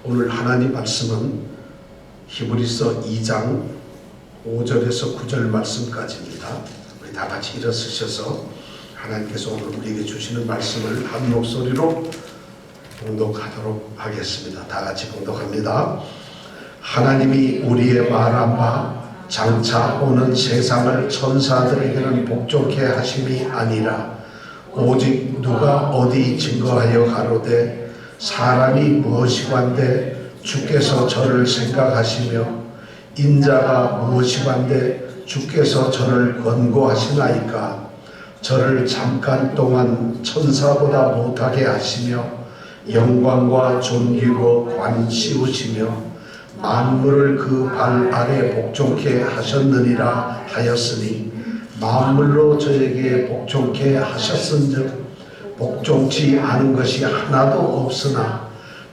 오늘 하나님 말씀은 히브리서 2장 5절에서 9절 말씀까지입니다. 우리 다 같이 일어서셔서 하나님께서 오늘 우리에게 주시는 말씀을 한 목소리로 봉독하도록 하겠습니다. 다 같이 봉독합니다. 하나님이 우리의 말한 바 장차 오는 세상을 천사들에게는 복종케 하심이 아니라 오직 누가 어디 증거하여 가로되 사람이 무엇이관데 주께서 저를 생각하시며 인자가 무엇이관데 주께서 저를 권고하시나이까. 저를 잠깐 동안 천사보다 못하게 하시며 영광과 존귀로 관 씌우시며 만물을 그 발 아래 복종케 하셨느니라 하였으니 만물로 저에게 복종케 하셨은즉 복종치 않은 것이 하나도 없으나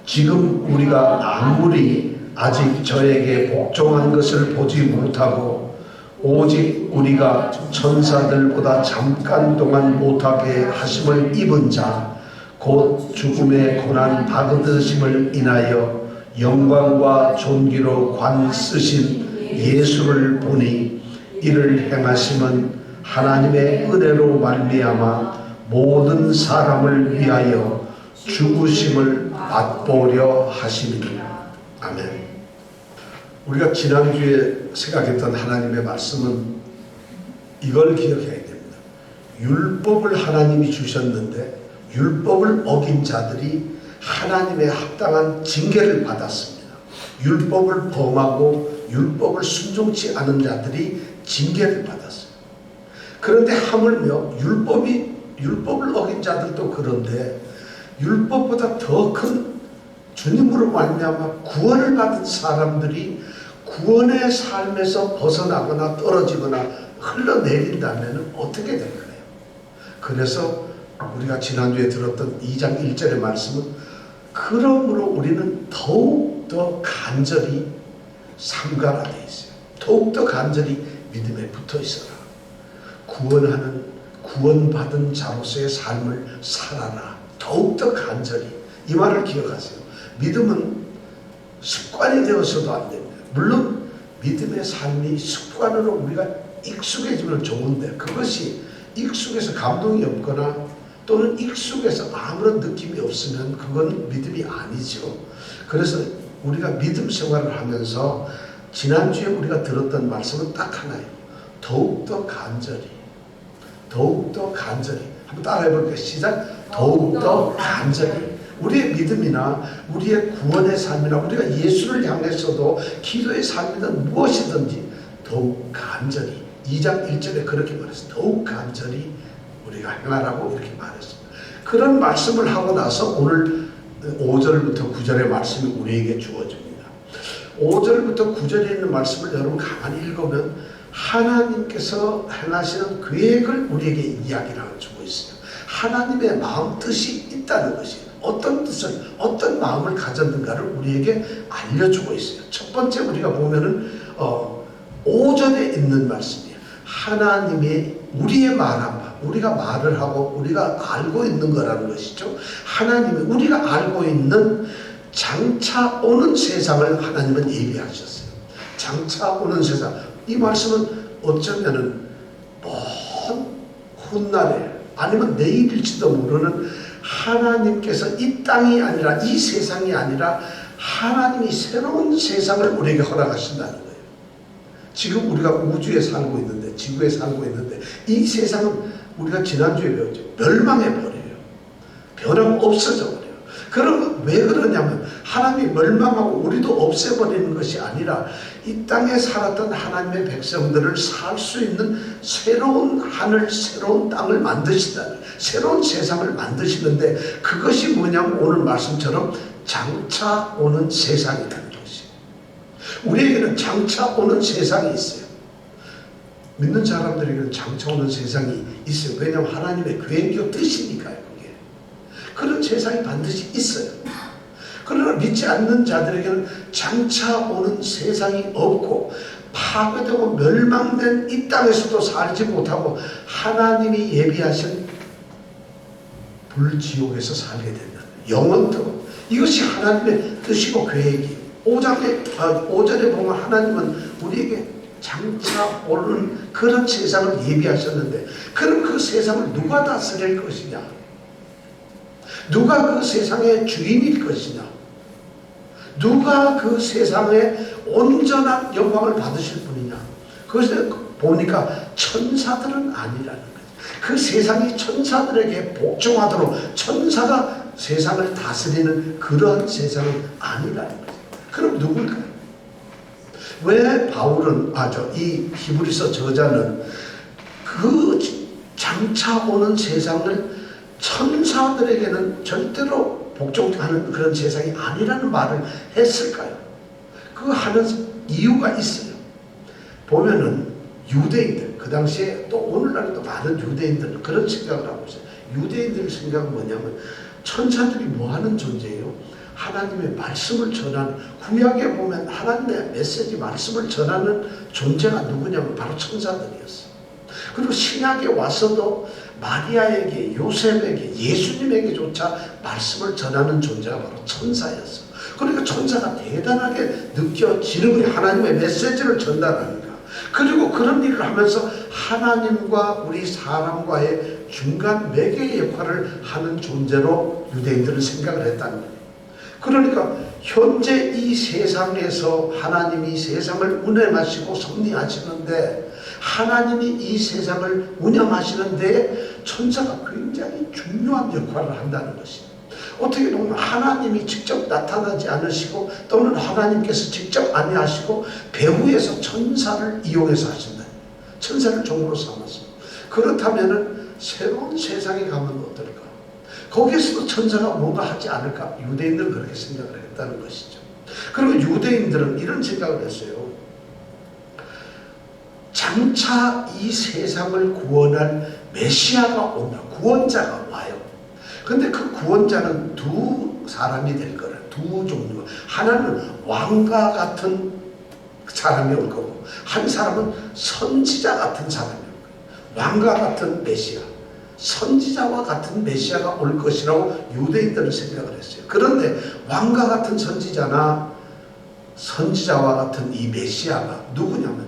지금 우리가 아무리 아직 저에게 복종한 것을 보지 못하고 오직 우리가 천사들보다 잠깐 동안 못하게 하심을 입은 자 곧 죽음의 고난 받으심을 인하여 영광과 존귀로 관 쓰신 예수를 보니 이를 행하심은 하나님의 은혜로 말미암아 모든 사람을 위하여 죽으심을 맛보려 하심이니라. 아멘. 우리가 지난주에 생각했던 하나님의 말씀은 이걸 기억해야 됩니다. 율법을 하나님이 주셨는데 율법을 어긴 자들이 하나님의 합당한 징계를 받았습니다. 율법을 범하고 율법을 순종치 않은 자들이 징계를 받았어요. 그런데 하물며 율법을 어긴 자들도 그런데 율법보다 더 큰 주님으로 말미암아 구원을 받은 사람들이 구원의 삶에서 벗어나거나 떨어지거나 흘러내린다면 어떻게 될까요? 그래서 우리가 지난주에 들었던 2장 1절의 말씀은 그러므로 우리는 더욱더 간절히 삼가라 되어 있어요. 더욱더 간절히 믿음에 붙어 있어라. 구원받은 자로서의 삶을 살아라. 더욱더 간절히. 이 말을 기억하세요. 믿음은 습관이 되어서도 안 됩니다. 물론 믿음의 삶이 습관으로 우리가 익숙해지면 좋은데 그것이 익숙해서 감동이 없거나 또는 익숙해서 아무런 느낌이 없으면 그건 믿음이 아니죠. 그래서 우리가 믿음 생활을 하면서 지난주에 우리가 들었던 말씀은 딱 하나예요. 더욱더 간절히. 한번 따라해 볼게요. 시작. 더욱더 간절히. 우리의 믿음이나 우리의 구원의 삶이나 우리가 예수를 향해서도 기도의 삶이든 무엇이든지 더욱 간절히. 2장 1절에 그렇게 말했어요. 더욱 간절히 우리가 행하라고 이렇게 말했습니다. 그런 말씀을 하고 나서 오늘 5절부터 9절의 말씀이 우리에게 주어집니다. 5절부터 9절에 있는 말씀을 여러분 가만히 읽으면 하나님께서 행하시는 계획을 우리에게 이야기를 해주고 있어요. 하나님의 마음 뜻이 있다는 것이에요. 어떤 뜻을 어떤 마음을 가졌는가를 우리에게 알려주고 있어요. 첫 번째 우리가 보면은 5절에 있는 말씀이에요. 하나님이 우리의 말한 바, 우리가 말을 하고 우리가 알고 있는 거라는 것이죠. 하나님이 우리가 알고 있는 장차 오는 세상을 하나님은 예비하셨어요. 장차 오는 세상. 이 말씀은 어쩌면은 먼 훗날에 아니면 내일일지도 모르는 하나님께서 이 땅이 아니라 이 세상이 아니라 하나님이 새로운 세상을 우리에게 허락하신다는 거예요. 지금 우리가 우주에 살고 있는데 지구에 살고 있는데 이 세상은 우리가 지난주에 배웠죠. 멸망해버려요. 변함 없어져 버려요. 그럼 왜 그러냐면 하나님이 멸망하고 우리도 없애버리는 것이 아니라 이 땅에 살았던 하나님의 백성들을 살 수 있는 새로운 하늘, 새로운 땅을 만드신다는, 새로운 세상을 만드시는데 그것이 뭐냐면 오늘 말씀처럼 장차 오는 세상이라는 것이에요. 우리에게는 장차 오는 세상이 있어요. 믿는 사람들에게는 장차 오는 세상이 있어요. 왜냐하면 하나님의 계획이요 뜻이니까요. 그게. 그런 세상이 반드시 있어요. 그러나 믿지 않는 자들에게는 장차 오는 세상이 없고 파괴되고 멸망된 이 땅에서도 살지 못하고 하나님이 예비하신 불지옥에서 살게 된다. 영원토록 이것이 하나님의 뜻이고 계획이. 5절에 보면 하나님은 우리에게 장차 오는 그런 세상을 예비하셨는데, 그럼 그 세상을 누가 다스릴 것이냐? 누가 그 세상의 주인일 것이냐? 누가 그 세상에 온전한 영광을 받으실 분이냐? 그것을 보니까 천사들은 아니라는 거예요. 그 세상이 천사들에게 복종하도록 천사가 세상을 다스리는 그러한 세상은 아니라는 거예요. 그럼 누굴까요? 왜 바울은, 이 히브리서 저자는 그 장차 오는 세상을 천사들에게는 절대로 복종하는 그런 세상이 아니라는 말을 했을까요? 그거 하는 이유가 있어요. 보면은 유대인들, 그 당시에 또 오늘날에도 많은 유대인들은 그런 생각을 하고 있어요. 유대인들의 생각은 뭐냐면 천사들이 뭐 하는 존재예요? 하나님의 말씀을 전하는, 구약에 보면 하나님의 메시지 말씀을 전하는 존재가 누구냐면 바로 천사들이었어요. 그리고 신약에 와서도 마리아에게, 요셉에게, 예수님에게조차 말씀을 전하는 존재가 바로 천사였어요. 그러니까 천사가 대단하게 느껴지는 거예요. 하나님의 메시지를 전달하니까. 그리고 그런 일을 하면서 하나님과 우리 사람과의 중간 매개 역할을 하는 존재로 유대인들은 생각을 했다는 거예요. 그러니까 현재 이 세상에서 하나님이 세상을 운행하시고 섭리하시는데, 하나님이 이 세상을 운영하시는데 천사가 굉장히 중요한 역할을 한다는 것입니다. 어떻게 보면 하나님이 직접 나타나지 않으시고, 또는 하나님께서 직접 아니하시고 배후에서 천사를 이용해서 하신다. 천사를 종으로 삼았습니다. 그렇다면 새로운 세상에 가면 어떨까? 거기에서도 천사가 뭔가 하지 않을까? 유대인들은 그렇게 생각을 했다는 것이죠. 그리고 유대인들은 이런 생각을 했어요. 장차 이 세상을 구원할 메시아가 온다. 구원자가 와요. 근데 그 구원자는 두 사람이 될 거라. 두 종류. 하나는 왕과 같은 사람이 올 거고, 한 사람은 선지자 같은 사람이 올 거예요. 왕과 같은 메시아, 선지자와 같은 메시아가 올 것이라고 유대인들은 생각을 했어요. 그런데 왕과 같은 선지자나 선지자와 같은 이 메시아가 누구냐면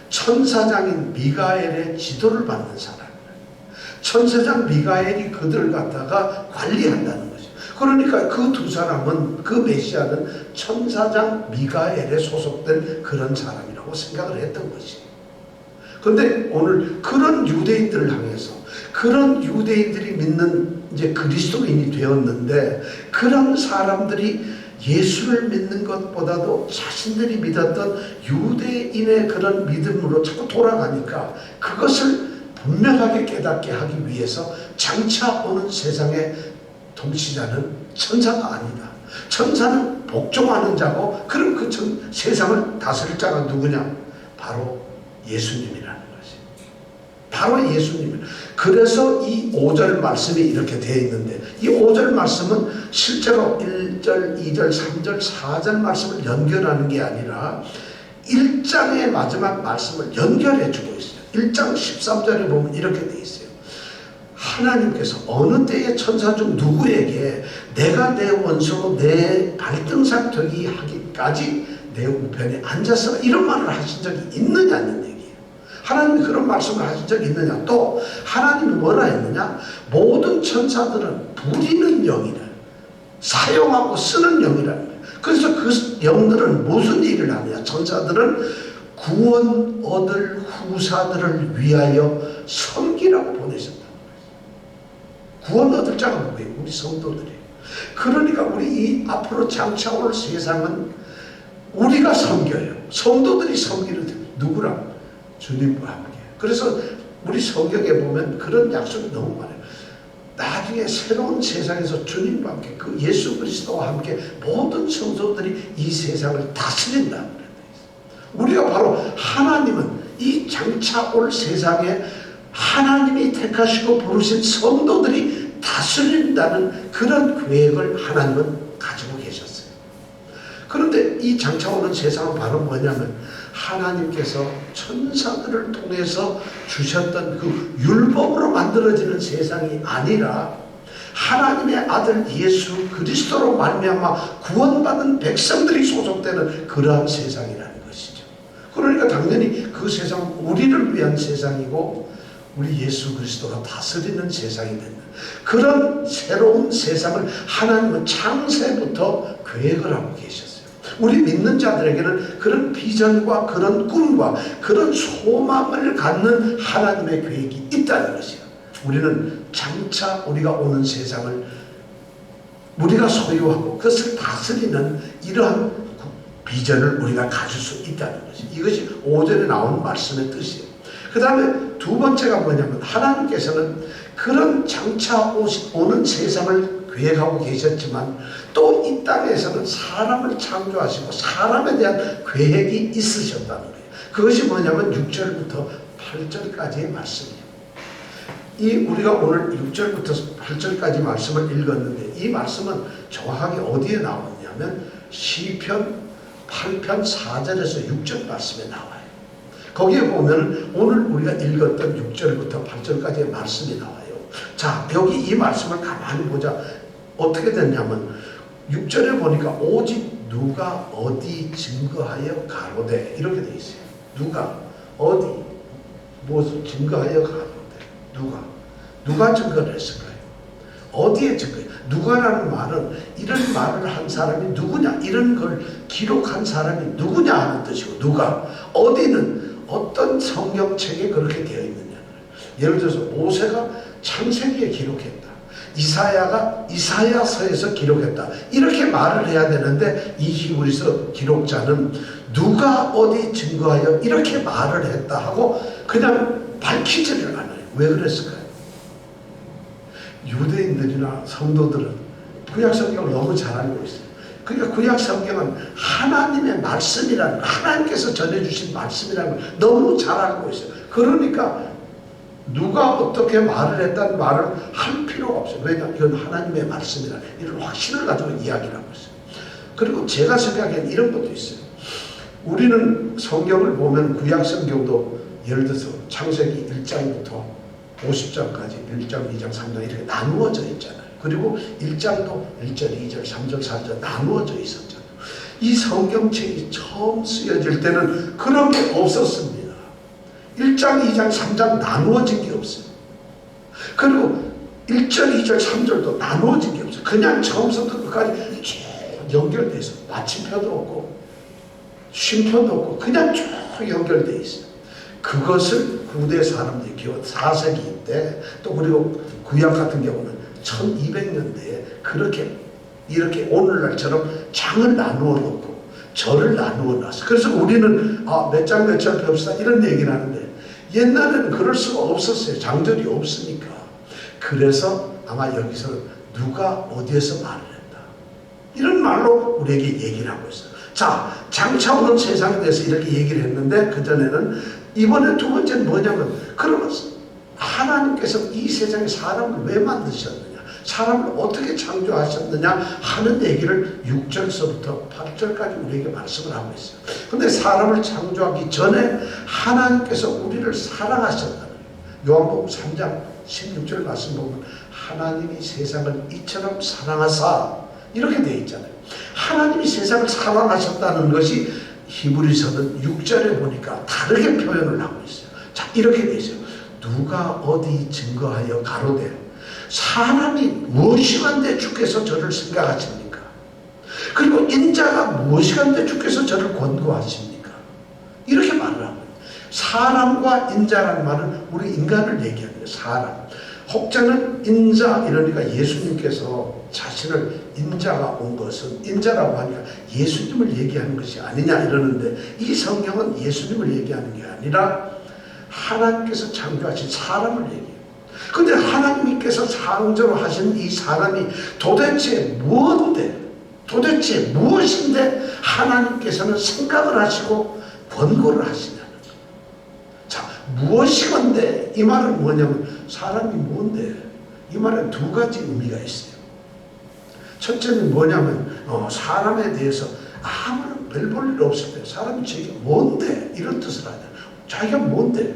천사장인 미가엘의 지도를 받는 사람이에요. 천사장 미가엘이 그들을 갖다가 관리한다는 거죠. 그러니까 그 두 사람은, 그 메시아는 천사장 미가엘에 소속된 그런 사람이라고 생각을 했던 것이에요. 그런데 오늘 그런 유대인들을 향해서, 그런 유대인들이 믿는 이제 그리스도인이 되었는데, 그런 사람들이 예수를 믿는 것보다도 자신들이 믿었던 유대인의 그런 믿음으로 자꾸 돌아가니까, 그것을 분명하게 깨닫게 하기 위해서 장차 오는 세상의 통치자는 천사가 아니다. 천사는 복종하는 자고, 그럼 그 세상을 다스릴 자가 누구냐? 바로 예수님이라는 것이. 바로 예수님. 그래서 이 5절 말씀이 이렇게 되어 있는데, 이 5절 말씀은 실제로 1절, 2절, 3절, 4절 말씀을 연결하는 게 아니라 1장의 마지막 말씀을 연결해 주고 있어요. 1장 13절에 보면 이렇게 되어 있어요. 하나님께서 어느 때에 천사 중 누구에게 내가 내 원수로 내 발등상 되기 하기까지 내 우편에 앉아서, 이런 말을 하신 적이 있느냐는 얘기예요. 하나님이 그런 말씀을 하신 적이 있느냐. 또 하나님이 뭐라 했느냐? 모든 천사들은 부리는 영이라, 사용하고 쓰는 영이라는 거예요. 그래서 그 영들은 무슨 일을 하느냐? 천사들은 구원 얻을 후사들을 위하여 섬기라고 보내셨다. 구원 얻을 자가 누구예요? 우리 성도들이에요. 그러니까 우리 이 앞으로 장차 올 세상은 우리가 섬겨요. 성도들이 섬기는, 누구랑? 주님과 함께. 그래서 우리 성경에 보면 그런 약속이 너무 많아요. 나중에 새로운 세상에서 주님과 함께, 그 예수 그리스도와 함께 모든 성도들이 이 세상을 다스린다. 우리가 바로, 하나님은 이 장차 올 세상에 하나님이 택하시고 부르신 성도들이 다스린다는 그런 계획을 하나님은 가지고 계셨어요. 그런데 이 장차 오는 세상은 바로 뭐냐면, 하나님께서 천사들을 통해서 주셨던 그 율법으로 만들어지는 세상이 아니라, 하나님의 아들 예수 그리스도로 말미암아 구원받은 백성들이 소속되는 그러한 세상이라는 것이죠. 그러니까 당연히 그 세상은 우리를 위한 세상이고 우리 예수 그리스도가 다스리는 세상이 된다. 그런 새로운 세상을 하나님은 창세부터 계획을 하고 계셨어요. 우리 믿는 자들에게는 그런 비전과 그런 꿈과 그런 소망을 갖는 하나님의 계획이 있다는 것이에요. 우리는 장차 우리가 오는 세상을 우리가 소유하고 그것을 다스리는 이러한 비전을 우리가 가질 수 있다는 것이에요. 이것이 오전에 나온 말씀의 뜻이에요. 그 다음에 두 번째가 뭐냐면 하나님께서는 그런 장차 오는 세상을 계획하고 계셨지만 또 이 땅에서는 사람을 창조하시고 사람에 대한 계획이 있으셨다는 거예요. 그것이 뭐냐면 6절부터 8절까지의 말씀이에요. 이 우리가 오늘 6절부터 8절까지 말씀을 읽었는데 이 말씀은 정확하게 어디에 나왔냐면 시편 8편 4절에서 6절 말씀에 나와요. 거기에 보면 오늘 우리가 읽었던 6절부터 8절까지의 말씀이 나와요. 자, 여기 이 말씀을 가만히 보자. 어떻게 됐냐면 6절에 보니까 오직 누가 어디 증거하여 가로되 이렇게 돼 있어요. 누가 어디 무엇을 증거하여 가로되 누가 증거를 했을까요? 어디에 증거해요? 누가라는 말은 이런 말을 한 사람이 누구냐, 이런 걸 기록한 사람이 누구냐 하는 뜻이고, 누가 어디는 어떤 성경책에 그렇게 되어 있느냐. 예를 들어서 모세가 창세기에 기록했다, 이사야가 이사야서에서 기록했다, 이렇게 말을 해야 되는데 이 히브리서 기록자는 누가 어디 증거하여 이렇게 말을 했다 하고 그냥 밝히지를 않아요. 왜 그랬을까요? 유대인들이나 성도들은 구약 성경을 너무 잘 알고 있어요. 그러니까 구약 성경은 하나님의 말씀이라는, 하나님께서 전해주신 말씀이라는 걸 너무 잘 알고 있어요. 그러니까 누가 어떻게 말을 했다는 말을 할 필요가 없어요. 왜냐하면 이건 하나님의 말씀이라는 이런 확신을 가지고 이야기를 하고 있어요. 그리고 제가 생각하기엔 이런 것도 있어요. 우리는 성경을 보면 구약 성경도 예를 들어서 창세기 1장부터 50장까지 1장, 2장, 3장 이렇게 나누어져 있잖아요. 그리고 1장도 1절, 2절, 3절, 4절 나누어져 있었잖아요. 이 성경책이 처음 쓰여질 때는 그런 게 없었습니다. 1장, 2장, 3장 나누어진 게 없어요. 그리고 1절, 2절, 3절도 나누어진 게 없어요. 그냥 처음부터 끝까지 쭉 연결돼 있어요. 마침표도 없고 쉼표도 없고 그냥 쭉 연결돼 있어요. 그것을 구대 사람들이 기원 4세기 때, 또 그리고 구약 같은 경우는 1200년대에 그렇게 이렇게 오늘날처럼 장을 나누어 놓고 절을 나누어 놨어요. 그래서 우리는 몇 장 몇 절 봅시다 이런 얘기를 하는데 옛날에는 그럴 수가 없었어요. 장절이 없으니까. 그래서 아마 여기서 누가 어디에서 말을 했다, 이런 말로 우리에게 얘기를 하고 있어요. 자, 장차 오는 세상에 대해서 이렇게 얘기를 했는데 그전에는 이번에 두 번째는 뭐냐면, 그러면 하나님께서 이 세상에 사람을 왜 만드셨느냐, 사람을 어떻게 창조하셨느냐 하는 얘기를 6절서부터 8절까지 우리에게 말씀을 하고 있어요. 근데 사람을 창조하기 전에 하나님께서 우리를 사랑하셨다는, 요한복음 3장 16절 말씀 보면 하나님이 세상을 이처럼 사랑하사 이렇게 되어 있잖아요. 하나님이 세상을 사랑하셨다는 것이 히브리서는 6절에 보니까 다르게 표현을 하고 있어요. 자, 이렇게 되어 있어요. 누가 어디 증거하여 가로되 사람이 무엇이간데 주께서 저를 생각하십니까? 그리고 인자가 무엇이간데 주께서 저를 권고하십니까? 이렇게 말을 하고 있어요. 사람과 인자라는 말은 우리 인간을 얘기하는 거예요. 사람. 혹자는 인자, 이러니까 예수님께서 자신을 인자가 온 것은, 인자라고 하니까 예수님을 얘기하는 것이 아니냐 이러는데, 이 성경은 예수님을 얘기하는 게 아니라 하나님께서 창조하신 사람을 얘기해요. 근데 하나님께서 창조하신 이 사람이 도대체 무엇인데, 도대체 무엇인데 하나님께서는 생각을 하시고 권고를 하시냐는 거예요. 자, 무엇이건데, 이 말은 뭐냐면 사람이 뭔데, 이 말은 두 가지 의미가 있어요. 첫째는 뭐냐면 사람에 대해서 아무런 별 볼 일 없을 때 사람이 자기가 뭔데 이런 뜻을 하냐. 자기가 뭔데,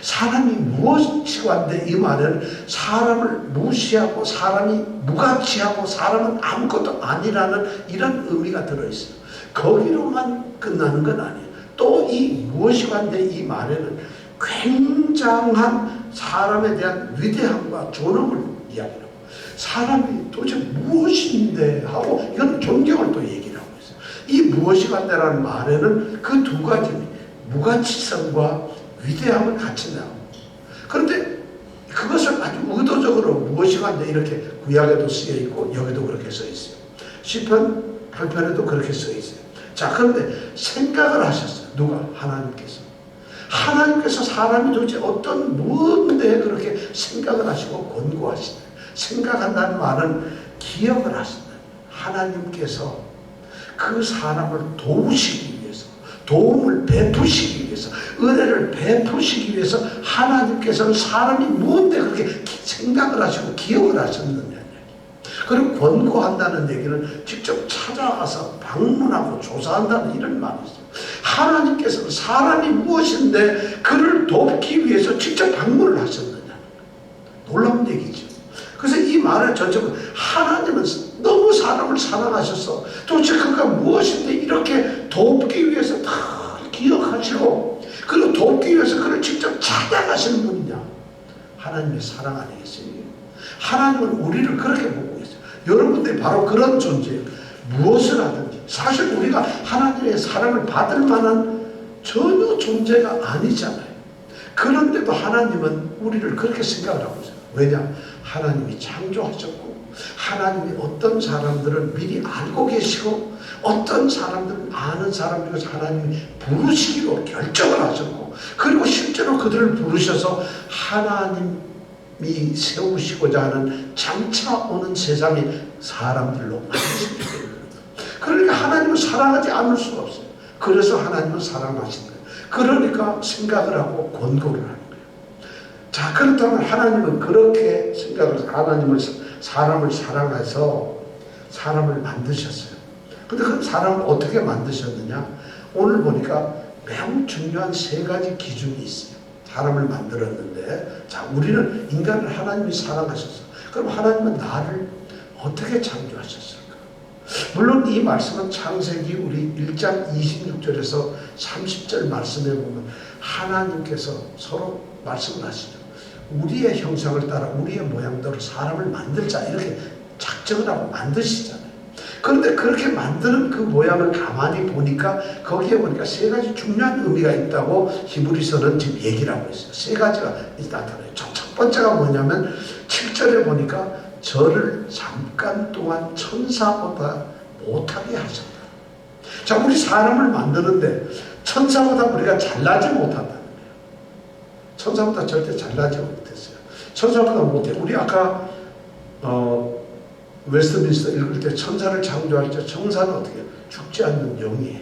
사람이 무엇이관데 이 말에는 사람을 무시하고 사람이 무가치하고 사람은 아무것도 아니라는 이런 의미가 들어있어요. 거기로만 끝나는 건 아니에요. 또 이 무엇이관데 이 말에는 굉장한 사람에 대한 위대함과 존엄을 이야기하고 사람이 도대체 무엇인데 하고 이건 존경을 또 얘기를 하고 있어요. 이 무엇이관데라는 말에는 그 두 가지 무가치성과 위대함을 같이 나옵니다. 그런데 그것을 아주 의도적으로 무엇이관데 이렇게 구약에도 쓰여 있고 여기도 그렇게 써 있어요. 시편 8편에도 그렇게 써 있어요. 자, 그런데 생각을 하셨어요. 누가? 하나님께서. 하나님께서 사람이 도대체 어떤 무엇인데 그렇게 생각을 하시고 권고하시나요? 생각한다는 말은 기억을 하신다. 하나님께서 그 사람을 도우시기 위해서, 도움을 베푸시기 위해서, 은혜를 베푸시기 위해서 하나님께서는 사람이 무엇인데 그렇게 생각을 하시고 기억을 하셨느냐. 그리고 권고한다는 얘기는 직접 찾아가서 방문하고 조사한다는 이런 말이 있어요. 하나님께서는 사람이 무엇인데 그를 돕기 위해서 직접 방문을 하셨느냐. 놀라운 얘기죠. 그래서 이 말을 전적으로 하나님은 너무 사람을 사랑하셔서 도대체 그가 무엇인데 이렇게 돕기 위해서 다 기억하시고 그리고 돕기 위해서 그를 직접 찾아가시는 분이냐. 하나님의 사랑 아니겠습니까? 하나님은 우리를 그렇게 보고 있어요. 여러분들이 바로 그런 존재예요. 무엇을 하든지 사실 우리가 하나님의 사랑을 받을 만한 전혀 존재가 아니잖아요. 그런데도 하나님은 우리를 그렇게 생각을 하고 있어요. 왜냐? 하나님이 창조하셨고 하나님이 어떤 사람들을 미리 알고 계시고 어떤 사람들은 아는 사람들을 하나님이 부르시기로 결정을 하셨고 그리고 실제로 그들을 부르셔서 하나님이 세우시고자 하는 장차 오는 세상에 사람들로 만드시기 때문에 그러니까 하나님은 사랑하지 않을 수가 없어요. 그래서 하나님은 사랑하신 거예요. 그러니까 생각을 하고 권고를 하는 거예요. 자, 그렇다면 하나님은 그렇게 생각을 하나님을 사람을 사랑해서 사람을 만드셨어요. 근데 그 사람을 어떻게 만드셨느냐? 오늘 보니까 매우 중요한 세 가지 기준이 있어요. 사람을 만들었는데 자, 우리는 인간을 하나님이 사랑하셨어. 그럼 하나님은 나를 어떻게 창조하셨을까? 물론 이 말씀은 창세기 우리 1장 26절에서 30절 말씀에 보면 하나님께서 서로 말씀을 하시죠. 우리의 형상을 따라 우리의 모양대로 사람을 만들자 이렇게 작정을 하고 만드시잖아요. 그런데 그렇게 만드는 그 모양을 가만히 보니까 거기에 보니까 세 가지 중요한 의미가 있다고 히브리서는 지금 얘기를 하고 있어요. 세 가지가 나타나요. 첫 번째가 뭐냐면 7절에 보니까 저를 잠깐 동안 천사보다 못하게 하셨다. 자, 우리 사람을 만드는데 천사보다 우리가 잘나지 못한다는 거예요. 천사보다 절대 잘나지 못했어요. 천사보다 못해. 우리 아까 웨스트민스터 읽을 때 천사를 창조할 때 천사는 어떻게 해요? 죽지 않는 영이에요.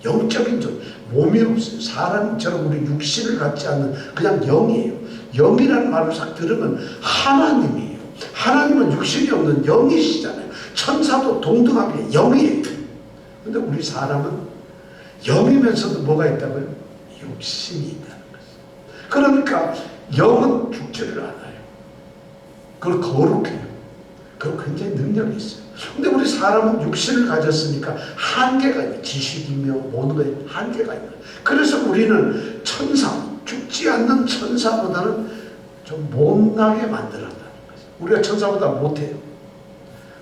영적인 존재. 몸이 없어요. 사람처럼 우리 육신을 갖지 않는 그냥 영이에요. 영이라는 말을 싹 들으면 하나님이에요. 하나님은 육신이 없는 영이시잖아요. 천사도 동등하게 영이에요. 근데 우리 사람은 영이면서도 뭐가 있다고요? 육신이 있다는 거죠. 그러니까 영은 죽지를 않아요. 그걸 거룩해요. 그리고 굉장히 능력이 있어요. 근데 우리 사람은 육신을 가졌으니까 한계가 있어요. 지식이며 모든 것에 한계가 있어요. 그래서 우리는 천사, 죽지 않는 천사보다는 좀 못나게 만들었다는 거죠. 우리가 천사보다 못해요.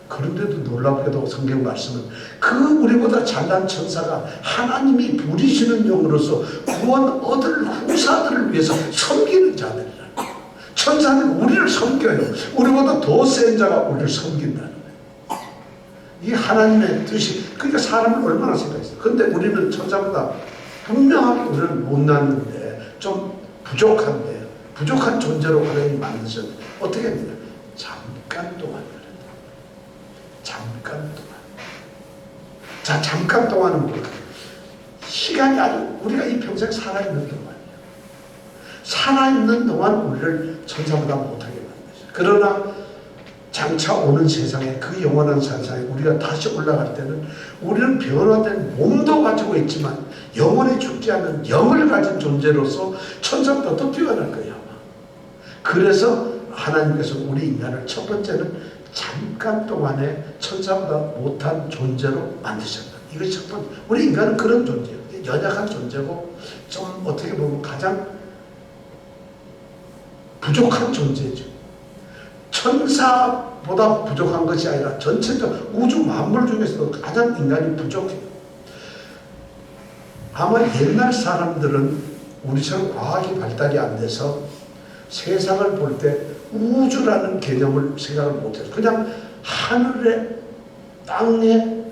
그런데도 놀랍게도 성경 말씀은 그 우리보다 잘난 천사가 하나님이 부리시는 영으로서 구원 얻을 후사들을 위해서 섬기는 자들이라는 거예요. 천사는 우리를 섬겨요. 우리보다 더 센 자가 우리를 섬긴다는 거예요. 이게 하나님의 뜻이, 그러니까 사람을 얼마나 생각했어요. 그런데 우리는 천사보다 분명하게 우리는 못났는데 좀 부족한 존재로 하나님이 만드셨는데 어떻게 했느냐? 잠깐 동안 그랬다. 잠깐 동안. 자, 잠깐 동안은 뭘까요? 시간이 아주 우리가 이 평생 살아있는 동안이에요. 살아있는 동안 우리를 천사보다 못하게 만드셨어요. 그러나 장차 오는 세상에, 그 영원한 세상에 우리가 다시 올라갈 때는 우리는 변화된 몸도 가지고 있지만 영원히 죽지 않는 영을 가진 존재로서 천사보다 더 뛰어날 거예요. 아마. 그래서 하나님께서 우리 인간을 첫 번째는 잠깐 동안에 천사보다 못한 존재로 만드셨다. 이것이 첫 번째. 우리 인간은 그런 존재예요. 연약한 존재고 좀 어떻게 보면 가장 부족한 존재죠. 천사보다 부족한 것이 아니라 전체적 우주 만물 중에서도 가장 인간이 부족해요. 아마 옛날 사람들은 우리처럼 과학이 발달이 안 돼서 세상을 볼 때 우주라는 개념을 생각을 못해요. 그냥 하늘에, 땅에,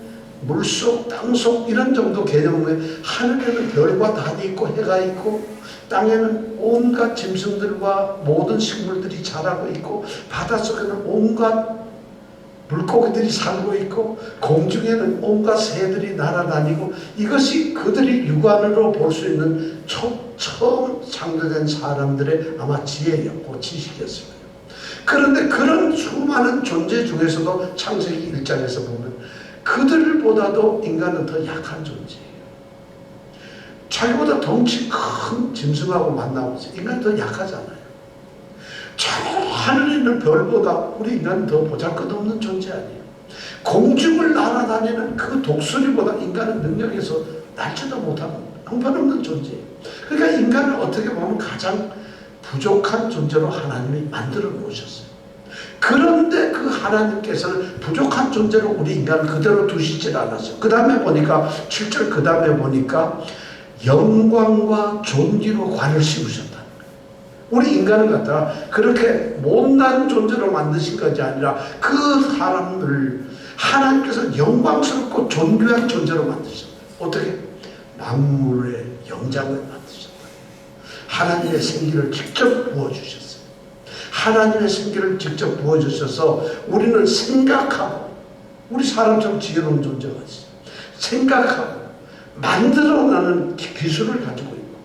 물속, 땅속 이런 정도 개념에 하늘에는 별과 달이 있고 해가 있고 땅에는 온갖 짐승들과 모든 식물들이 자라고 있고 바닷속에는 온갖 물고기들이 살고 있고 공중에는 온갖 새들이 날아다니고 이것이 그들이 육안으로 볼 수 있는 처음 창조된 사람들의 아마 지혜였고 지식이었을 거예요. 그런데 그런 수많은 존재 중에서도 창세기 1장에서 보면 그들보다도 인간은 더 약한 존재예요. 자기보다 덩치 큰 짐승하고 만나면서 인간이 더 약하잖아요. 저 하늘에 있는 별보다 우리 인간은 더 보잘것없는 존재 아니에요. 공중을 날아다니는 그 독수리보다 인간은 능력에서 날지도 못하는 형편없는 존재예요. 그러니까 인간을 어떻게 보면 가장 부족한 존재로 하나님이 만들어 놓으셨어요. 그런데 그 하나님께서는 부족한 존재로 우리 인간을 그대로 두시질 않았어요. 그 다음에 보니까 7절 그 다음에 보니까 영광과 존귀로 관을 씌우셨다. 우리 인간을 갖다가 그렇게 못난 존재로 만드신 것이 아니라 그 사람을 하나님께서 영광스럽고 존귀한 존재로 만드셨다. 어떻게? 만물의 영장을 만드셨다. 하나님의 생기를 직접 부어주셨어요. 하나님의 생기를 직접 부어주셔서 우리는 생각하고, 우리 사람처럼 지혜로운 존재가 있어요. 생각하고 만들어내는 기술을 가지고 있고,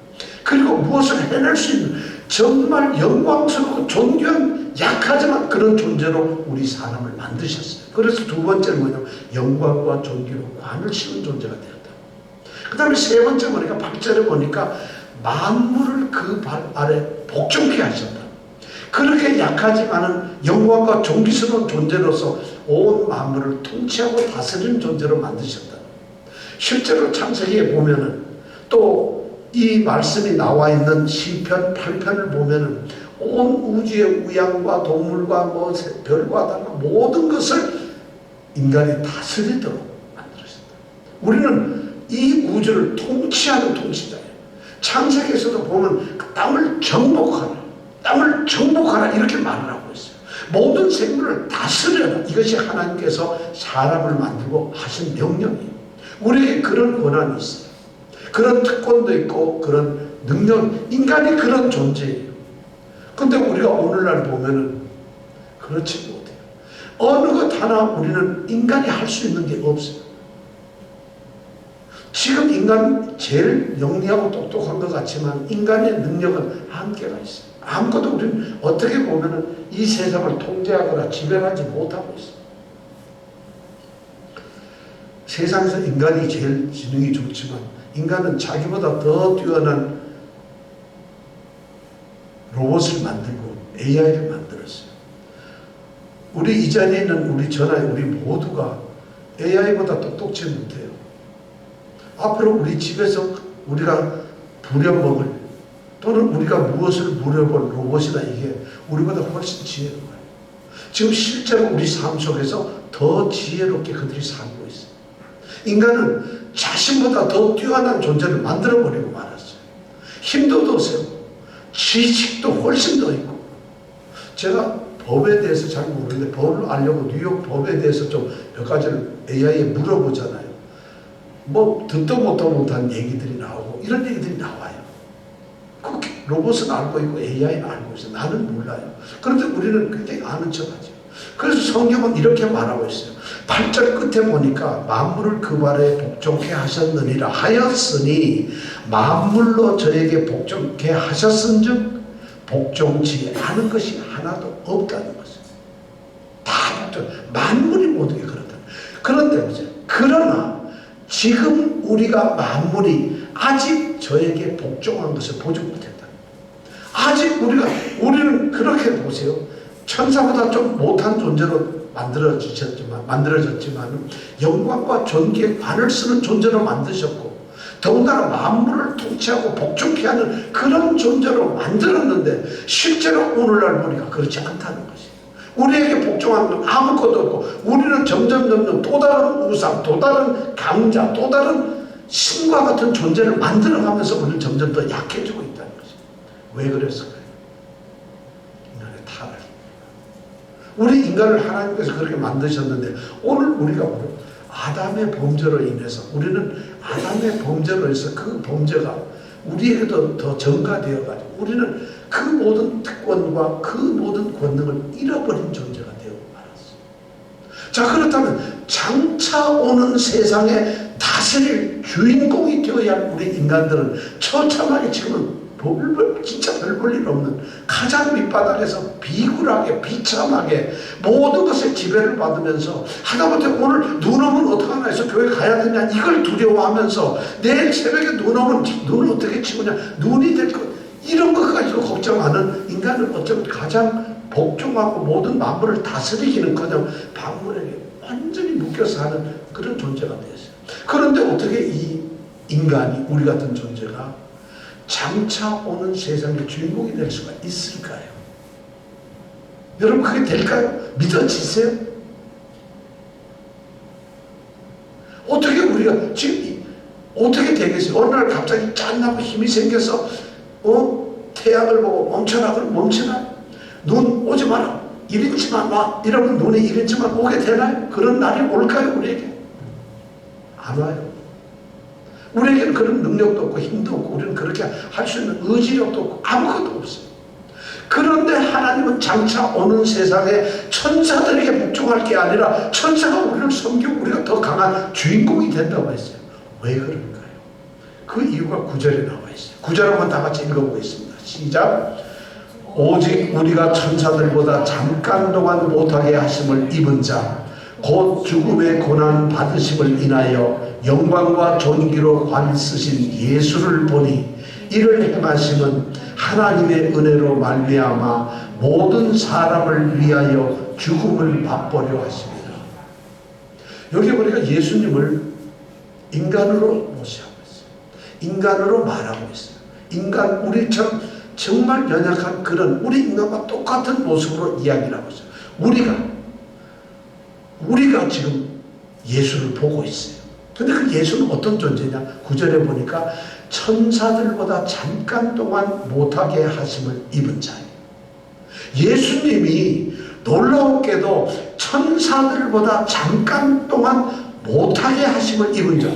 그리고 무엇을 해낼 수 있는 정말 영광스럽고 존귀한 약하지만 그런 존재로 우리 사람을 만드셨어요. 그래서 두 번째는 뭐냐면 영광과 존귀로 관을 씌운 존재가 되었다. 그 다음에 세 번째 보니까 8절에 보니까 만물을 그 발 아래 복종케 하셨다. 그렇게 약하지만은 영광과 존귀스러운 존재로서 온 만물을 통치하고 다스리는 존재로 만드셨다. 실제로 창세기에 보면은 또 이 말씀이 나와 있는 시편 8편을 보면은 온 우주의 우양과 동물과 뭐 별과 달과 모든 것을 인간이 다스리도록 만들었습니다. 우리는 이 우주를 통치하는 통치자예요. 창세기에서도 보면 땅을 정복하라, 땅을 정복하라 이렇게 말을 하고 있어요. 모든 생물을 다스려라. 이것이 하나님께서 사람을 만들고 하신 명령이에요. 우리에게 그런 권한이 있어요. 그런 특권도 있고 그런 능력, 인간이 그런 존재예요. 근데 우리가 오늘날 보면은 그렇지 못해요. 어느 것 하나 우리는 인간이 할 수 있는 게 없어요. 지금 인간 제일 영리하고 똑똑한 것 같지만 인간의 능력은 한계가 있어요. 아무것도 우리는 어떻게 보면은 이 세상을 통제하거나 지배하지 못하고 있어요. 세상에서 인간이 제일 지능이 좋지만 인간은 자기보다 더 뛰어난 로봇을 만들고 AI를 만들었어요. 우리 이 자리에 있는 우리 전하에 우리 모두가 AI보다 똑똑지 못해요. 앞으로 우리 집에서 우리가 부려먹을 또는 우리가 무엇을 부려볼 로봇이나 이게 우리보다 훨씬 지혜로워요. 지금 실제로 우리 삶 속에서 더 지혜롭게 그들이 살고 있어요. 인간은 자신보다 더 뛰어난 존재를 만들어버리고 말았어요. 힘도 더 세고 지식도 훨씬 더 있고. 제가 법에 대해서 잘 모르는데 법을 알려고 뉴욕 법에 대해서 좀 몇 가지를 AI에 물어보잖아요. 뭐 듣도 못한 얘기들이 나오고 이런 얘기들이 나와요. 그 로봇은 알고 있고 AI는 알고 있어요. 나는 몰라요. 그런데 우리는 굉장히 아는 척하죠. 그래서 성경은 이렇게 말하고 있어요. 8절 끝에 보니까 만물을 그 발에 복종케 하셨느니라 하였으니 만물로 저에게 복종케 하셨은즉 복종치 않은 것이 하나도 없다는 것이에요. 다 창조, 만물이 모든 게 그렇다. 그런데 보세요. 그러나 지금 우리가 만물이 아직 저에게 복종한 것을 보지 못했다. 아직 우리는 그렇게 보세요. 천사보다 좀 못한 존재로 만들어졌지만 영광과 존귀의 관을 쓰는 존재로 만드셨고, 더군다나 만물을 통치하고 복종케 하는 그런 존재로 만들었는데, 실제로 오늘날 보니까 그렇지 않다는 것이. 우리에게 복종하는 건 아무것도 없고, 우리는 점점 또 다른 우상, 또 다른 강자, 또 다른 신과 같은 존재를 만들어가면서 우리는 점점 더 약해지고 있다는 것이. 왜 그랬을까요? 인간의 타락. 우리 인간을 하나님께서 그렇게 만드셨는데, 오늘 우리가 아담의 범죄로 인해서, 우리는 아담의 범죄로 해서 그 범죄가 우리에게도 더 전가되어가지고 우리는 그 모든 특권과 그 모든 권능을 잃어버린 존재가 되어 말았어. 자, 그렇다면 장차 오는 세상에 다스릴 주인공이 되어야 할 우리 인간들은 처참하게 지금은 진짜 별 볼 일 없는 가장 밑바닥에서 비굴하게 비참하게 모든 것에 지배를 받으면서 하다못해 오늘 눈 오면 어떡하나 해서 교회 가야 되냐 이걸 두려워하면서 내일 새벽에 눈 오면 눈을 어떻게 치우냐 눈이 될 것 이런 것까지도 걱정하는 인간은 어쩌면 가장 복종하고 모든 만물을 다스리기는커녕 만물에게 완전히 묶여 사는 그런 존재가 되었어요. 그런데 어떻게 이 인간이 우리 같은 존재가 장차 오는 세상의 주인공이 될 수가 있을까요? 여러분 그게 될까요? 믿어지세요? 어떻게 우리가 지금 어떻게 되겠어요? 어느 날 갑자기 짠하고 힘이 생겨서 태양을 보고 멈춰라 그러면 멈추나요? 눈 오지 마라 1인치만 와 이러면 눈이 1인치만 오게 되나요? 그런 날이 올까요? 우리에게? 안 와요. 우리에게는 그런 능력도 없고 힘도 없고 우리는 그렇게 할 수 있는 의지력도 없고 아무것도 없어요. 그런데 하나님은 장차 오는 세상에 천사들에게 복종할 게 아니라 천사가 우리를 섬기고 우리가 더 강한 주인공이 된다고 했어요. 왜 그럴까요? 그 이유가 9절에 나와 있어요. 9절 한번 다 같이 읽어보겠습니다. 시작. 오직 우리가 천사들보다 잠깐 동안 못하게 하심을 입은 자 곧 죽음의 고난 받으심을 인하여 영광과 존귀로 관 쓰신 예수를 보니 이를 행하심은 하나님의 은혜로 말미암아 모든 사람을 위하여 죽음을 맛보려 하십니다. 여기 보니까 예수님을 인간으로 모시하고 있어요. 인간으로 말하고 있어요. 인간 우리처럼 정말 연약한 그런 우리 인간과 똑같은 모습으로 이야기를 하고 있어요. 우리가 지금 예수를 보고 있어요. 근데 그 예수는 어떤 존재냐? 9절에 보니까 천사들보다 잠깐 동안 못하게 하심을 입은 자예요. 예수님이 놀라웠게도 천사들보다 잠깐 동안 못하게 하심을 입은 자.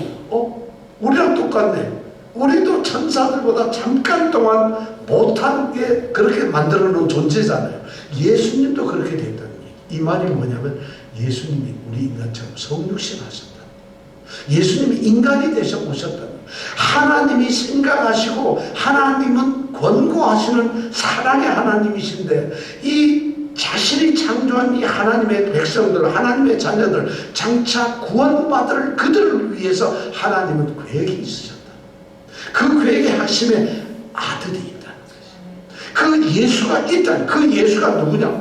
우리랑 똑같네. 우리도 천사들보다 잠깐 동안 못하게 그렇게 만들어 놓은 존재잖아요. 예수님도 그렇게 됐다는 얘기. 이 말이 뭐냐면 예수님이 우리 인간처럼 성육신 하셨다. 예수님이 인간이 되셔 오셨다. 하나님이 생각하시고 하나님은 권고하시는 사랑의 하나님이신데 이 자신이 창조한 이 하나님의 백성들, 하나님의 자녀들 장차 구원받을 그들을 위해서 하나님은 계획이 있으셨다. 그 계획의 핵심에 아들이 있다는 것이. 그 예수가 있다는 그 예수가 누구냐?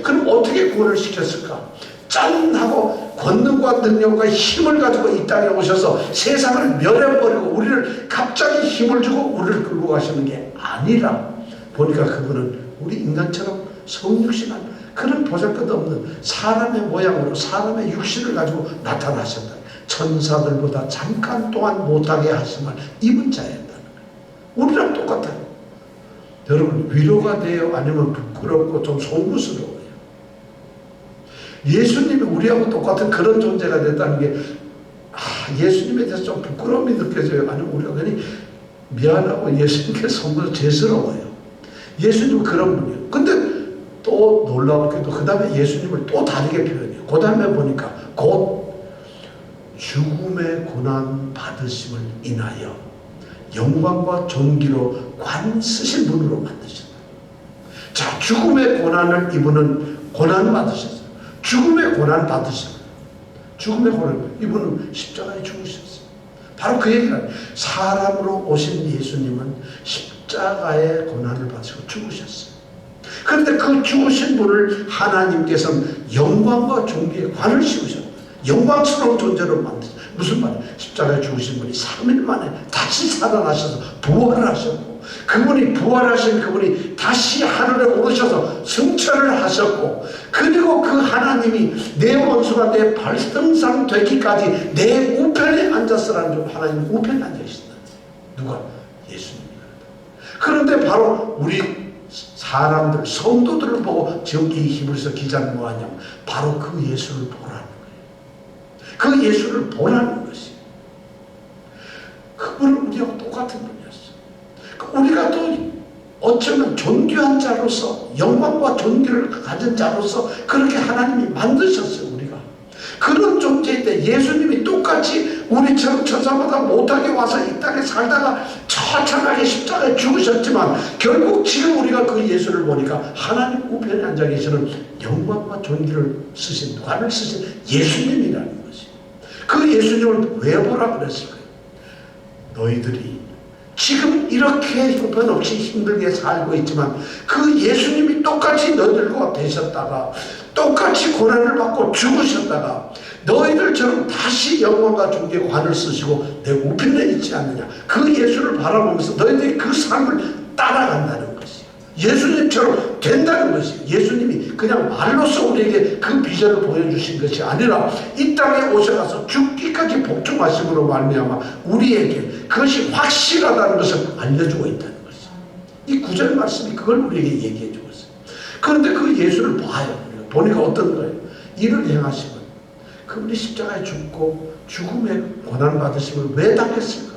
그럼 어떻게 구원을 시켰을까? 짠 하고 권능과 능력과 힘을 가지고 이 땅에 오셔서 세상을 멸해버리고 우리를 갑자기 힘을 주고 우리를 끌고 가시는 게 아니라 보니까 그분은 우리 인간처럼 성육신한 그런 보잘것없는 사람의 모양으로 사람의 육신을 가지고 나타나셨다. 천사들보다 잠깐 동안 못하게 하심을 입은 자였다는 거예요. 우리랑 똑같아요. 여러분 위로가 돼요? 아니면 부끄럽고 좀 송구스러워요? 예수님이 우리하고 똑같은 그런 존재가 됐다는 게 예수님에 대해서 좀 부끄러움이 느껴져요? 아니면 우리가 괜히 미안하고 예수님께 송구스러워 죄스러워요? 예수님은 그런 분이에요. 근데 또 놀라웠게도 그 다음에 예수님을 또 다르게 표현해요. 그 다음에 보니까 곧 죽음의 고난 받으심을 인하여 영광과 존귀로 관 쓰신 분으로 만드셨다. 자, 죽음의 고난을 이분은 고난 받으셨어요. 죽음의 고난 받으셨어요. 죽음의 고난. 이분은 십자가에 죽으셨어요. 바로 그 얘기는 사람으로 오신 예수님은 십자가의 고난을 받으시고 죽으셨어요. 그런데 그 죽으신 분을 하나님께서는 영광과 존귀의 관을 씌우셨어요. 영광스러운 존재로 만드셨어요. 무슨 말이에요? 십자가에 죽으신 분이 3일 만에 다시 살아나셔서 부활하셨고, 그분이 부활하신 그분이 다시 하늘에 오르셔서 승천을 하셨고, 그리고 그 하나님이 내 원수가 내 발등상 되기까지 내 우편에 앉았으라는 줄. 하나님 우편에 앉아계신다. 누가? 예수님입니다. 그런데 바로 우리 사람들, 성도들을 보고 지금 이 히브리서 기자는 뭐하냐면 바로 그 예수를 보라는 거예요. 그 예수를 보라는 것이. 그분은 우리하고 똑같은 분이었어요. 우리가 또 어쩌면 존귀한 자로서, 영광과 존귀를 가진 자로서 그렇게 하나님이 만드셨어요. 우리가 그런 존재인데 예수님이 똑같이 우리처럼 천사보다 못하게 와서 이 땅에 살다가 처참하게 십자가에 죽으셨지만, 결국 지금 우리가 그 예수를 보니까 하나님 우편에 앉아 계시는 영광과 존귀를 쓰신, 관을 쓰신 예수님이라는 것이. 그 예수님을 왜 보라 그랬을까요? 너희들이 지금 이렇게 형편없이 힘들게 살고 있지만 그 예수님이 똑같이 너희들과 되셨다가 똑같이 고난을 받고 죽으셨다가 너희들처럼 다시 영광과 존귀의 관을 쓰시고 내 우편에 있지 않느냐. 그 예수를 바라보면서 너희들이 그 삶을 따라간다는 것이에요. 예수님처럼 된다는 것이에요. 예수님이 그냥 말로써 우리에게 그 비전을 보여주신 것이 아니라 이 땅에 오셔가서 죽기까지 복종하심으로 말미암아 우리에게 그것이 확실하다는 것을 알려주고 있다는 것이에요. 이 구절 말씀이 그걸 우리에게 얘기해 주고 있어요. 그런데 그 예수를 봐요. 보니까 어떤 거예요? 이를 행하시면 그분이 십자가에 죽고 죽음의 고난을 받으심을 왜 당했을까?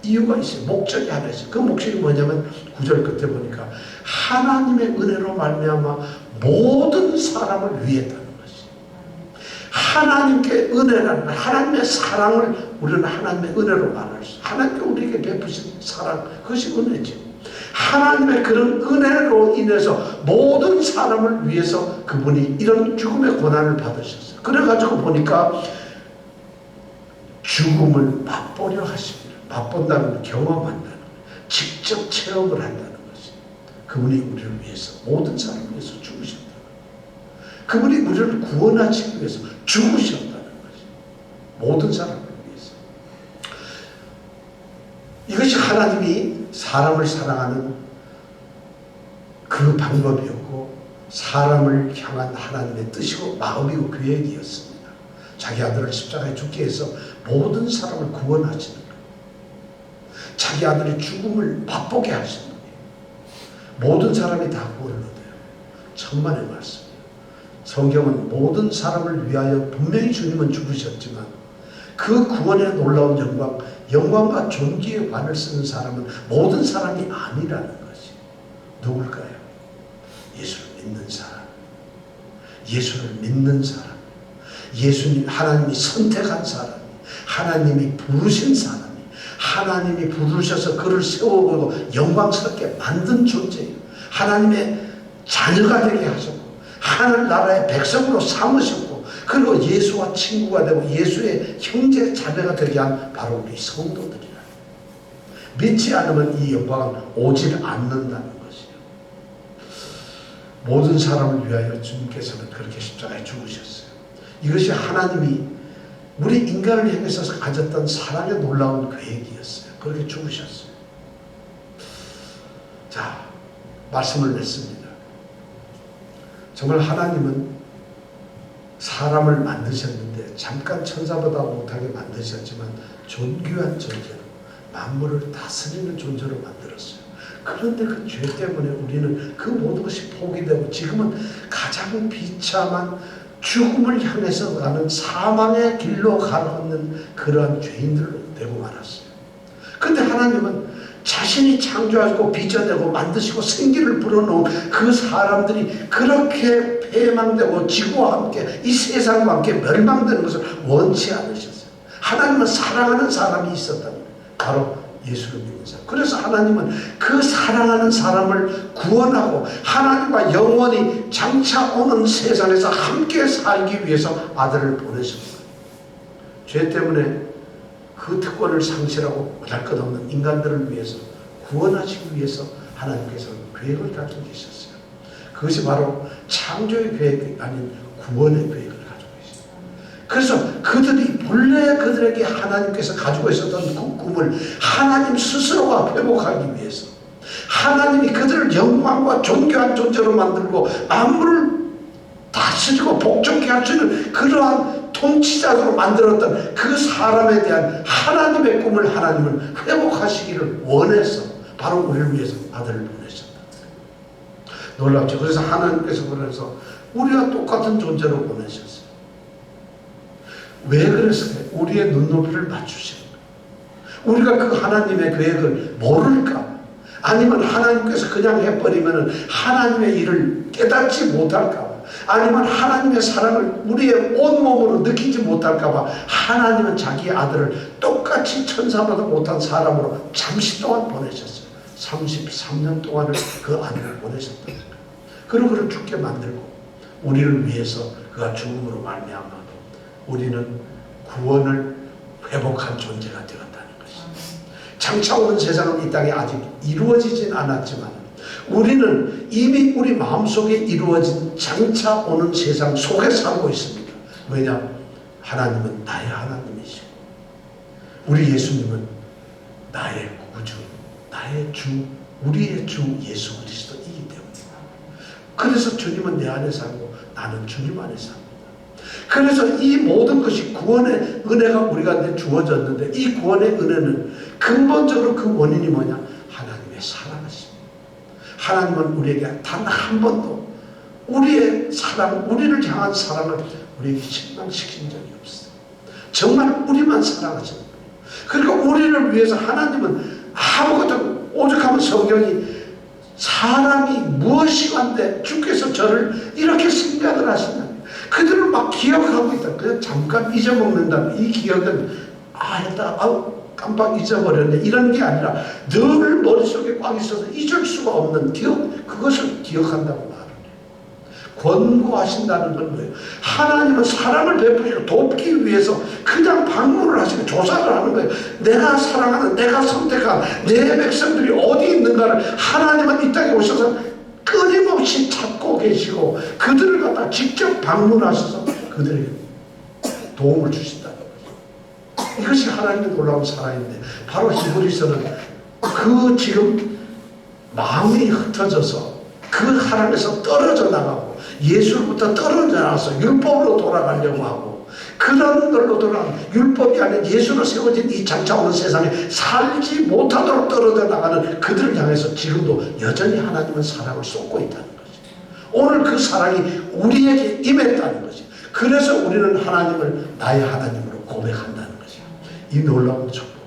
이유가 있어요. 목적이 하나 있어요. 그 목적이 뭐냐면 9절 끝에 보니까 하나님의 은혜로 말미암아 모든 사람을 위했다는 것이. 하나님께 은혜라는 것, 하나님의 사랑을 우리는 하나님의 은혜로 말할 수 있어요. 하나님께 우리에게 베푸신 사랑, 그것이 은혜죠. 하나님의 그런 은혜로 인해서 모든 사람을 위해서 그분이 이런 죽음의 고난을 받으셨어요. 그래가지고 보니까 죽음을 맛보려 하십니다. 맛본다는 걸 경험한다는 거예요. 직접 체험을 한다는 것이. 그분이 우리를 위해서, 모든 사람을 위해서 죽으셨다는 거예요. 그분이 우리를 구원하시기 위해서 죽으셨다는 것이. 모든 사람을 위해서. 이것이 하나님이 사람을 사랑하는 그 방법이었고 사람을 향한 하나님의 뜻이고 마음이고 계획이었습니다. 자기 아들을 십자가에 죽게 해서 모든 사람을 구원하시는 거예요. 자기 아들의 죽음을 맛보게 하시는 거예요. 모든 사람이 다 구원을 얻어요. 천만의 말씀이에요. 성경은 모든 사람을 위하여 분명히 주님은 죽으셨지만 그 구원의 놀라운 영광, 영광과 존귀의 관을 쓰는 사람은 모든 사람이 아니라는 것이. 누굴까요? 예수를 믿는 사람, 예수를 믿는 사람, 예수님, 하나님이 선택한 사람, 하나님이 부르신 사람이, 하나님이 부르셔서 그를 세우고 영광스럽게 만든 존재예요. 하나님의 자녀가 되게 하셨고 하늘나라의 백성으로 삼으셨고 그리고 예수와 친구가 되고 예수의 형제 자매가 되게 한 바로 우리 성도들이라. 믿지 않으면 이 영광은 오질 않는다는 것이에요. 모든 사람을 위하여 주님께서는 그렇게 십자가에 죽으셨어요. 이것이 하나님이 우리 인간을 향해서 가졌던 사랑의 놀라운 계획이었어요. 그렇게 죽으셨어요. 자, 말씀을 냈습니다. 정말 하나님은 사람을 만드셨는데 잠깐 천사보다 못하게 만드셨지만 존귀한 존재로 만물을 다스리는 존재로 만들었어요. 그런데 그 죄 때문에 우리는 그 모든 것이 포기되고 지금은 가장 비참한 죽음을 향해서 가는 사망의 길로 가는 그러한 죄인들로 되고 말았어요. 그런데 하나님은 자신이 창조하고 빚어내고 만드시고 생기를 불어넣은 그 사람들이 그렇게 패망되고 지구와 함께 이 세상과 함께 멸망되는 것을 원치 않으셨어요. 하나님은 사랑하는 사람이 있었다는 거예요. 바로 예수를 믿는 사람. 그래서 하나님은 그 사랑하는 사람을 구원하고 하나님과 영원히 장차 오는 세상에서 함께 살기 위해서 아들을 보내셨어요. 죄 때문에 그 특권을 상실하고 보잘것없는 인간들을 위해서 구원하시기 위해서 하나님께서 계획을 가지고 계셨어요. 그것이 바로 창조의 계획이 아닌 구원의 계획을 가지고 계십니다. 그래서 그들이 본래 그들에게 하나님께서 가지고 있었던 그 꿈을 하나님 스스로가 회복하기 위해서 하나님이 그들을 영광과 존귀한 존재로 만들고 만물을 다스리고 복종케 할 수 있는 그러한 통치자로 만들었던 그 사람에 대한 하나님의 꿈을 하나님은 회복하시기를 원해서 바로 우리를 위해서 아들을 보내셨다. 놀랍죠. 그래서 하나님께서 보내서 우리와 똑같은 존재로 보내셨어요. 왜 그랬을까요? 우리의 눈높이를 맞추시는 거예요. 우리가 그 하나님의 계획을 모를까? 아니면 하나님께서 그냥 해버리면 하나님의 일을 깨닫지 못할까? 아니면 하나님의 사랑을 우리의 온몸으로 느끼지 못할까봐 하나님은 자기 아들을 똑같이 천사보다 못한 사람으로 잠시 동안 보내셨어요. 33년 동안을 그 아들을 보내셨다. 그리고 그를 죽게 만들고 우리를 위해서 그가 죽음으로 말미암아 우리는 구원을 회복한 존재가 되었다는 것입니다. 장차 오는 세상은 이 땅에 아직 이루어지진 않았지만 우리는 이미 우리 마음속에 이루어진 장차 오는 세상 속에 살고 있습니다. 왜냐? 하나님은 나의 하나님이시고 우리 예수님은 나의 구주, 나의 주, 우리의 주 예수 그리스도이기 때문입니다. 그래서 주님은 내 안에 살고 나는 주님 안에 삽니다. 그래서 이 모든 것이 구원의 은혜가 우리가 주어졌는데 이 구원의 은혜는 근본적으로 그 원인이 뭐냐? 하나님의 사랑이십니다. 하나님은 우리에게 단 한 번도 우리의 사랑, 우리를 향한 사랑을 우리에게 실망시킨 적이 없어요. 정말 우리만 사랑하시는 거예요. 그러니까 우리를 위해서 하나님은 아무것도 오죽하면 성경이 사람이 무엇이간데 주께서 저를 이렇게 생각을 하시냐. 그들을 막 기억하고 있다. 그냥 잠깐 잊어먹는다. 이 기억은 했다가 깜빡 잊어버렸네. 이런 게 아니라 늘 머릿속에 꽉 있어서 잊을 수가 없는 기억, 그것을 기억한다고 말을 해요. 권고하신다는 건 뭐예요? 하나님은 사랑을 베푸시고 돕기 위해서 그냥 방문을 하시고 조사를 하는 거예요. 내가 사랑하는, 내가 선택한 내 백성들이 어디 있는가를 하나님은 이 땅에 오셔서 끊임없이 찾고 계시고 그들을 갖다 직접 방문하셔서 그들에게 도움을 주신다는 거예요. 이것이 하나님의 놀라운 사랑인데 바로 히브리서는 그 지금 마음이 흩어져서 그 하나님에서 떨어져 나가고 예수로부터 떨어져 나가서 율법으로 돌아가려고 하고 그런 걸로 돌아가는 율법이 아닌 예수로 세워진 이 장차 오는 세상에 살지 못하도록 떨어져 나가는 그들을 향해서 지금도 여전히 하나님은 사랑을 쏟고 있다는 거죠. 오늘 그 사랑이 우리에게 임했다는 거죠. 그래서 우리는 하나님을 나의 하나님으로 고백한다는 거죠. 이 놀라운 축복.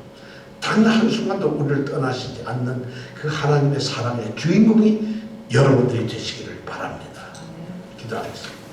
단 한순간도 우리를 떠나시지 않는 그 하나님의 사랑의 주인공이 여러분들이 되시기를 바랍니다. 기도하겠습니다.